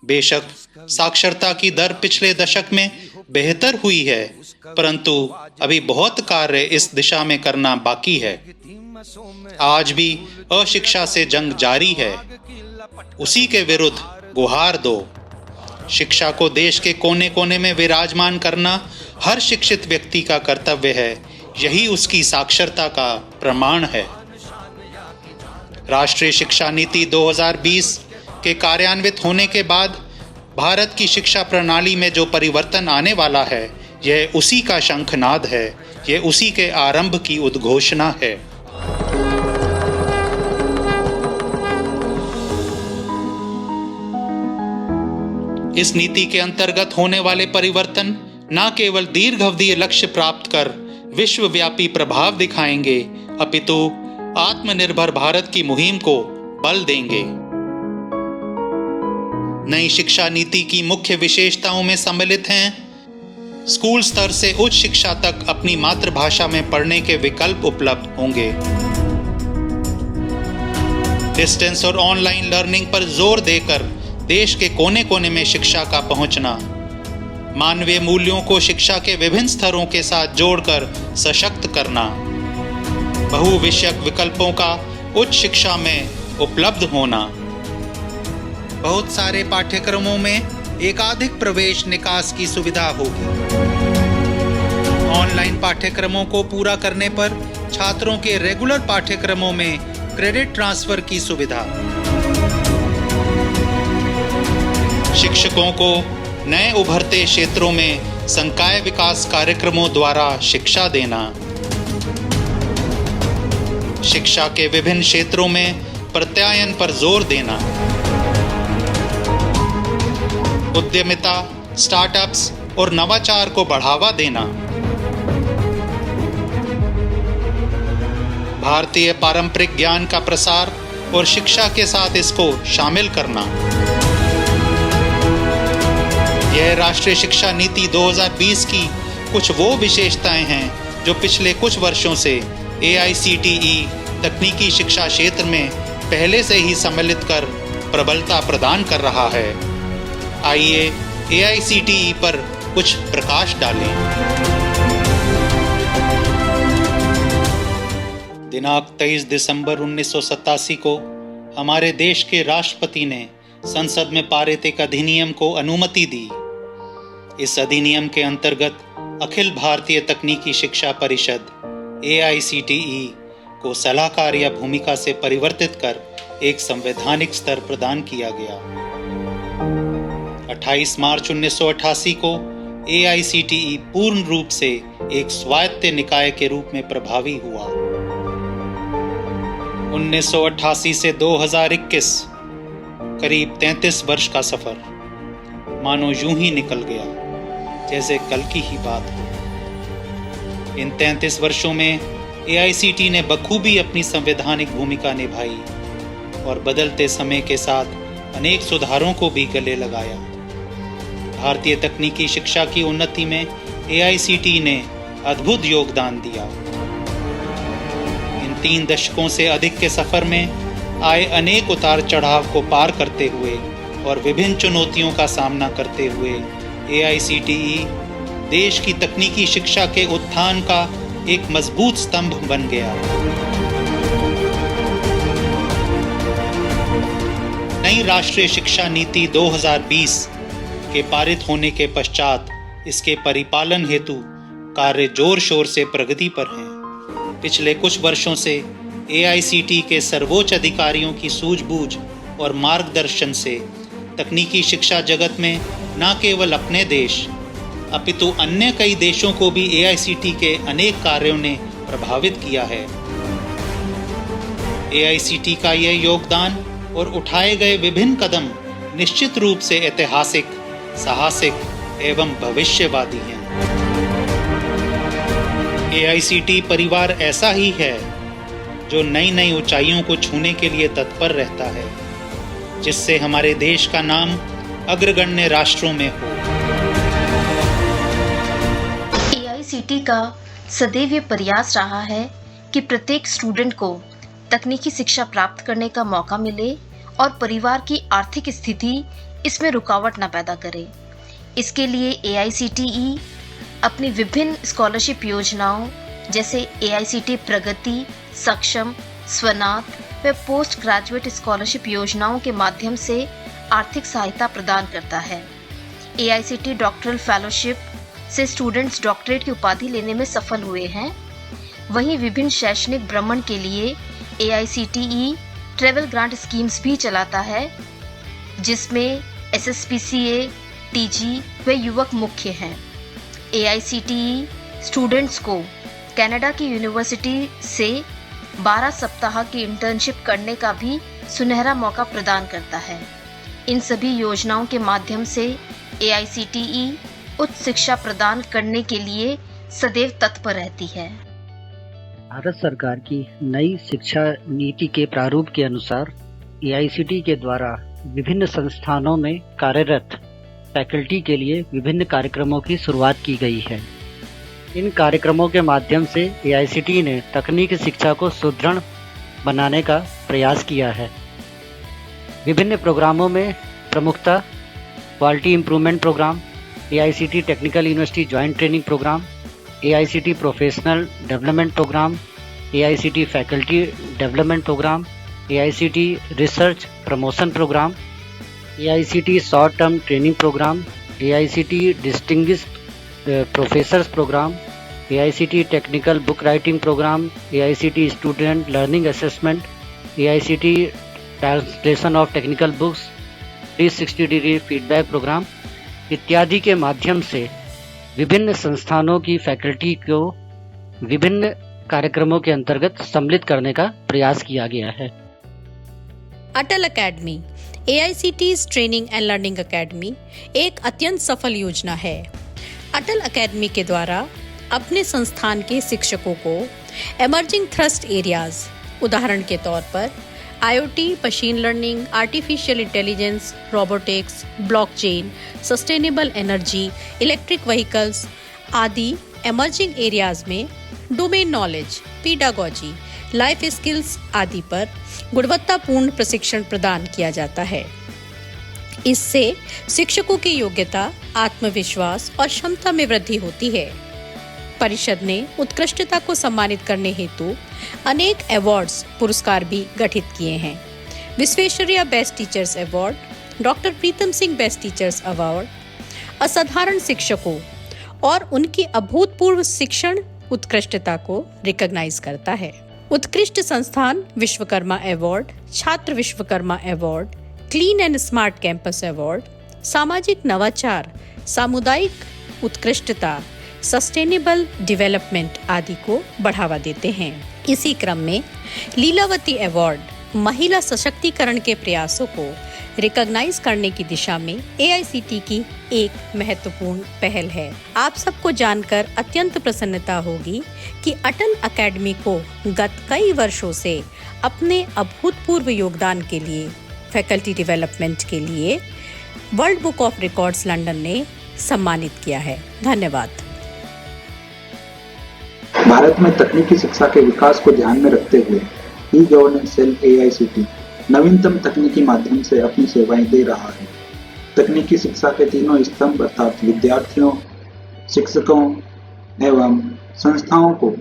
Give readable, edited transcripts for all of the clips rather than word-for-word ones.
बेशक साक्षरता की दर पिछले दशक में बेहतर हुई है, परंतु अभी बहुत कार्य इस दिशा में करना बाकी है। आज भी अशिक्षा से जंग जारी है। उसी के विरुद्ध गुहार दो। शिक्षा को देश के कोने कोने में विराजमान करना हर शिक्षित व्यक्ति का कर्तव्य है। यही उसकी साक्षरता का प्रमाण है। राष्ट्रीय शिक्षा नीति 2020 के कार्यान्वित होने के बाद भारत की शिक्षा प्रणाली में जो परिवर्तन आने वाला है, यह उसी का शंखनाद है, यह उसी के आरंभ की उद्घोषणा है। इस नीति के अंतर्गत होने वाले परिवर्तन न केवल दीर्घावधि लक्ष्य प्राप्त कर विश्वव्यापी प्रभाव दिखाएंगे, अपितु आत्मनिर्भर भारत की मुहिम को बल देंगे। नई शिक्षा नीति की मुख्य विशेषताओं में सम्मिलित हैं: स्कूल स्तर से उच्च शिक्षा तक अपनी मातृभाषा में पढ़ने के विकल्प उपलब्ध होंगे। डिस्टेंस और ऑनलाइन लर्निंग पर जोर देकर देश के कोने कोने में शिक्षा का पहुंचना। मानवीय मूल्यों को शिक्षा के विभिन्न स्तरों के साथ जोड़कर सशक्त करना। बहुविषयक विकल्पों का उच्च शिक्षा में उपलब्ध होना। बहुत सारे पाठ्यक्रमों में एकाधिक प्रवेश निकास की सुविधा होगी। ऑनलाइन पाठ्यक्रमों को पूरा करने पर छात्रों के रेगुलर पाठ्यक्रमों में क्रेडिट ट्रांसफर की सुविधा। शिक्षकों को नए उभरते क्षेत्रों में संकाय विकास कार्यक्रमों द्वारा शिक्षा देना। शिक्षा के विभिन्न क्षेत्रों में प्रत्यायन पर जोर देना। उद्यमिता, स्टार्टअप्स और नवाचार को बढ़ावा देना। भारतीय पारंपरिक ज्ञान का प्रसार और शिक्षा के साथ इसको शामिल करना। यह राष्ट्रीय शिक्षा नीति 2020 की कुछ वो विशेषताएं हैं जो पिछले कुछ वर्षों से AICTE तकनीकी शिक्षा क्षेत्र में पहले से ही सम्मिलित कर प्रबलता प्रदान कर रहा है। आइए AICTE पर कुछ प्रकाश डालें। दिनांक 23 दिसंबर 1987 को हमारे देश के राष्ट्रपति ने संसद में पारित एक अधिनियम को अनुमति दी। इस अधिनियम के अंतर्गत अखिल भारतीय तकनीकी शिक्षा परिषद AICTE को सलाहकार या भूमिका से परिवर्तित कर एक संवैधानिक स्तर प्रदान किया गया। 28 मार्च 1988 को AICTE पूर्ण रूप से एक स्वायत्त निकाय के रूप में प्रभावी हुआ। 1988 से 2021 करीब 33 वर्ष का सफर मानो यूं ही निकल गया जैसे कल की ही बात हो। इन 33 वर्षों में AICTE ने बखूबी अपनी संवैधानिक भूमिका निभाई और बदलते समय के साथ अनेक सुधारों को भी गले लगाया। भारतीय तकनीकी शिक्षा की उन्नति में AICTE ने अद्भुत योगदान दिया। इन 3 दशकों से अधिक के सफर में आए अनेक उतार चढ़ाव को पार करते हुए और विभिन्न चुनौतियों का सामना करते हुए AICTE देश की तकनीकी शिक्षा के उत्थान का एक मजबूत स्तंभ बन गया। नई राष्ट्रीय शिक्षा नीति 2020 के पारित होने के पश्चात इसके परिपालन हेतु कार्य जोर शोर से प्रगति पर हैं। पिछले कुछ वर्षों से AICTE के सर्वोच्च अधिकारियों की सूझबूझ और मार्गदर्शन से तकनीकी शिक्षा जगत में न केवल अपने देश अपितु अन्य कई देशों को भी AICTE के अनेक कार्यों ने प्रभावित किया है। AICTE का यह योगदान और उठाए गए विभिन्न कदम निश्चित रूप से ऐतिहासिक, साहसिक एवं भविष्यवादी हैं। AICTE परिवार ऐसा ही है जो नई नई ऊंचाइयों को छूने के लिए तत्पर रहता है, जिससे हमारे देश का नाम अग्रगण्य राष्ट्रों में हो। AICTE का सदैव ये प्रयास रहा है कि प्रत्येक स्टूडेंट को तकनीकी शिक्षा प्राप्त करने का मौका मिले और परिवार की आर्थिक स्थिति इसमें रुकावट न पैदा करे। इसके लिए AICTE अपनी विभिन्न स्कॉलरशिप योजनाओं जैसे AICTE प्रगति, सक्षम, स्वनात व पोस्ट ग्रेजुएट स्कॉलरशिप योजनाओं के माध्यम से आर्थिक सहायता प्रदान करता है। AICTE डॉक्टरल फेलोशिप से स्टूडेंट्स डॉक्टरेट की उपाधि लेने में सफल हुए हैं। वहीं विभिन्न शैक्षणिक भ्रमण के लिए AICTE ट्रैवल ग्रांट स्कीम्स भी चलाता है, जिसमें SSPCA, TG व युवक मुख्य हैं। AICTE स्टूडेंट्स को कनाडा की यूनिवर्सिटी से 12 सप्ताह की इंटर्नशिप करने का भी सुनहरा मौका प्रदान करता है। इन सभी योजनाओं के माध्यम से AICTE उच्च शिक्षा प्रदान करने के लिए सदैव तत्पर रहती है। भारत सरकार की नई शिक्षा नीति के प्रारूप के अनुसार AICTE के द्वारा विभिन्न संस्थानों में कार्यरत फैकल्टी के लिए विभिन्न कार्यक्रमों की शुरुआत की गई है। इन कार्यक्रमों के माध्यम से AICTE ने तकनीकी शिक्षा को सुदृढ़ बनाने का प्रयास किया है। विभिन्न प्रोग्रामों में प्रमुखता quality improvement programme, AICTE technical university joint training programme, AICTE professional development programme, AICTE faculty development programme, AICTE research promotion programme, AICTE short term training programme, AICTE distinguished professors programme, AICTE technical book writing programme, AICTE student learning assessment, AICTE translation of technical books, 360 degree feedback programme इत्यादि के माध्यम से विभिन्न संस्थानों की faculty को विभिन्न कार्यक्रमों के अंतर्गत सम्मिलित करने का प्रयास किया गया है। Atal academy AICTE's training and learning academy एक अत्यंत सफल योजना है। अटल अकेडमी के द्वारा अपने संस्थान के शिक्षकों को एमर्जिंग थ्रस्ट एरियाज, उदाहरण के तौर पर IoT, machine learning, artificial intelligence, robotics, blockchain, sustainable energy, electric vehicles आदि एमर्जिंग एरियाज में डोमेन नॉलेज, पीडागोजी, लाइफ स्किल्स आदि पर गुणवत्तापूर्ण प्रशिक्षण प्रदान किया जाता है। इससे शिक्षकों की योग्यता, आत्मविश्वास और क्षमता में वृद्धि होती है। परिषद ने उत्कृष्टता को सम्मानित करने हेतु अनेक अवार्ड्स, पुरस्कार भी गठित किए हैं। Visvesvaraya best teachers award, doctor Pritam Singh best teachers award असाधारण शिक्षकों और उनकी अभूतपूर्व शिक्षण उत्कृष्टता को रिकॉग्नाइज करता है। उत्कृष्ट संस्थान विश्वकर्मा अवार्ड, छात्र Vishwakarma award, clean and smart campus award, सामाजिक नवाचार, सामुदायिक उत्कृष्टता, सस्टेनेबल डेवलपमेंट आदि को बढ़ावा देते हैं। इसी क्रम में लीलावती अवार्ड महिला सशक्तिकरण के प्रयासों को रिकॉग्नाइज करने की दिशा में AICTE की एक महत्वपूर्ण पहल है। आप सबको जानकर अत्यंत प्रसन्नता होगी कि अटल अकेडमी को गत कई वर्षों से अपने अभूतपूर्व योगदान के लिए फैकल्टी डेवलपमेंट के लिए world book of records London ने सम्मानित किया है। धन्यवाद। भारत में तकनीकी शिक्षा के विकास को ध्यान में रखते हुए ई-गवर्नेंस सेल AICTE नवीनतम तकनीकी माध्यम से अपनी सेवाएं दे रहा है। तकनीकी शिक्षा के तीनों स्तंभ अर्थात विद्यार्थियों, शिक्षकों एवं संस्थाओं को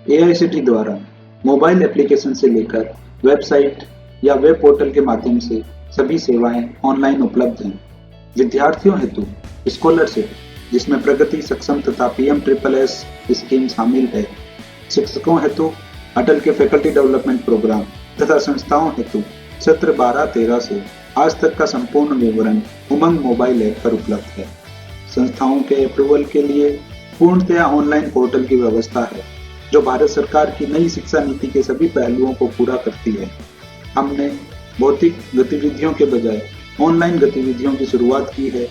AICTE द्वारा मोबाइल एप्लीकेशन से लेकर वेबसाइट या वेब पोर्टल के माध्यम से सभी सेवाएं ऑनलाइन उपलब्ध हैं। विद्यार्थियों हेतु स्कॉलरशिप, जिसमें प्रगति, सक्षम तथा PMSSS स्कीम शामिल है। शिक्षकों हेतु अटल के फैकल्टी डेवलपमेंट प्रोग्राम तथा संस्थाओं हेतु सत्र 12-13 से आज तक का संपूर्ण विवरण उमंग मोबाइल ऐप पर उपलब्ध है। संस्थाओं के अप्रूवल के लिए पूर्णतया ऑनलाइन पोर्टल की व्यवस्था है, जो भारत सरकार की नई शिक्षा नीति के सभी पहलुओं को पूरा करती है। हमने भौतिक गतिविधियों के बजाय ऑनलाइन गतिविधियों की शुरुआत की है,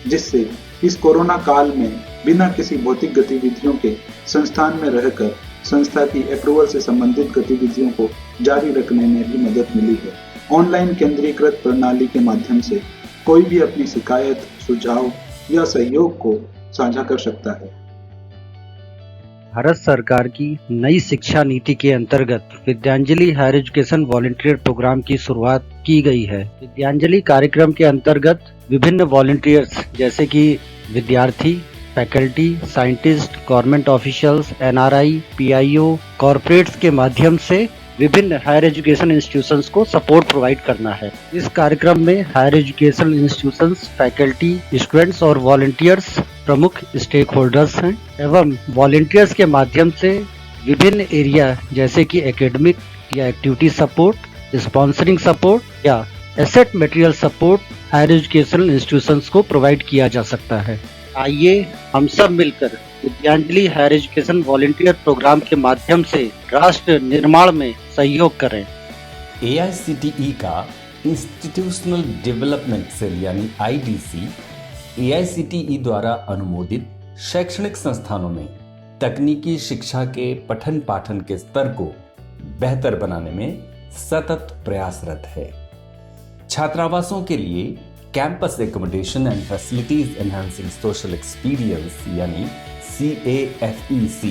जिससे इस कोरोना काल में बिना किसी भौतिक गतिविधियों के संस्थान में रहकर संस्था की अप्रूवल से संबंधित गतिविधियों को जारी रखने में भी मदद मिली है। ऑनलाइन केंद्रीकृत प्रणाली के माध्यम से कोई भी अपनी शिकायत, सुझाव या सहयोग को साझा कर सकता है। भारत सरकार की नई शिक्षा नीति के अंतर्गत Vidyanjali higher education volunteer programme की शुरुआत की गई है। विद्यांजलि कार्यक्रम के अंतर्गत विभिन्न वॉलंटियर्स जैसे कि विद्यार्थी, faculty, scientist, government officials, NRI, PIO, corporates के माध्यम से विभिन्न हायर एजुकेशन इंस्टीट्यूशंस को सपोर्ट प्रोवाइड करना है। इस कार्यक्रम में higher education institutions, faculty, students और वॉलंटियर्स प्रमुख स्टेक होल्डर्स हैं एवं वॉलंटियर्स के माध्यम से विभिन्न एरिया जैसे कि एकेडमिक या एक्टिविटी सपोर्ट, स्पॉन्सरिंग सपोर्ट या asset material support higher education institutions को प्रोवाइड किया जा सकता है। आइए हम सब मिलकर Vidyanjali higher education volunteer programme के माध्यम से राष्ट्र निर्माण में सहयोग करें। AICTE का इंस्टीट्यूशनल डेवलपमेंट सेल यानी IDC AICTE द्वारा अनुमोदित शैक्षणिक संस्थानों में तकनीकी शिक्षा के पठन पाठन के स्तर को बेहतर बनाने में सतत प्रयासरत है। छात्रावासों के लिए campus accommodation and facilities enhancing social experience यानी CAFEC,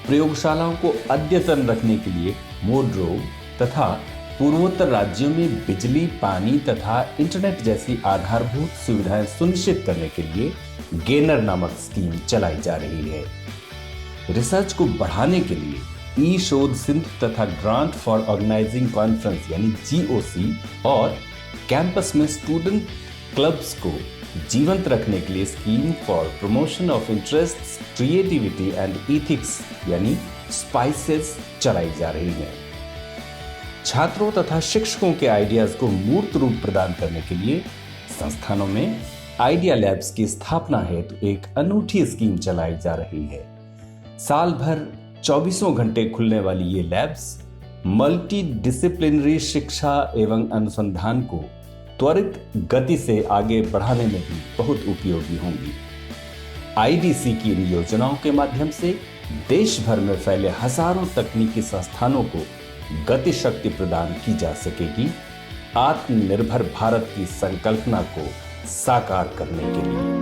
प्रयोगशालाओं को अद्यतन रखने के लिए मोड्रो तथा पूर्वोत्तर राज्यों में बिजली, पानी तथा इंटरनेट जैसी आधारभूत सुविधाएं सुनिश्चित करने के लिए गेनर नामक स्कीम चलाई जा रही है। रिसर्च को बढ़ाने के लिए शोध सिंधु तथा ग्रांट फॉर ऑर्गेनाइजिंग कॉन्फ्रेंस यानी GOC और कैंपस में स्टूडेंट क्लब्स को जीवंत रखने के लिए scheme for promotion of interests, creativity and ethics यानी स्पाइसेस चलाई जा रही है। छात्रों तथा शिक्षकों के आइडियाज को मूर्त रूप प्रदान करने के लिए संस्थानों में आइडिया लैब्स की स्थापना हेतु एक अनूठी स्कीम चलाई जा रही है। साल भर 24 घंटे खुलने वाली ये लैब्स मल्टी डिसिप्लिनरी शिक्षा एवं अनुसंधान को त्वरित गति से आगे बढ़ाने में भी बहुत उपयोगी होंगी। IDC की इन योजनाओं के माध्यम से देश भर में फैले हजारों तकनीकी संस्थानों को गति शक्ति प्रदान की जा सकेगी आत्मनिर्भर भारत की संकल्पना को साकार करने के लिए।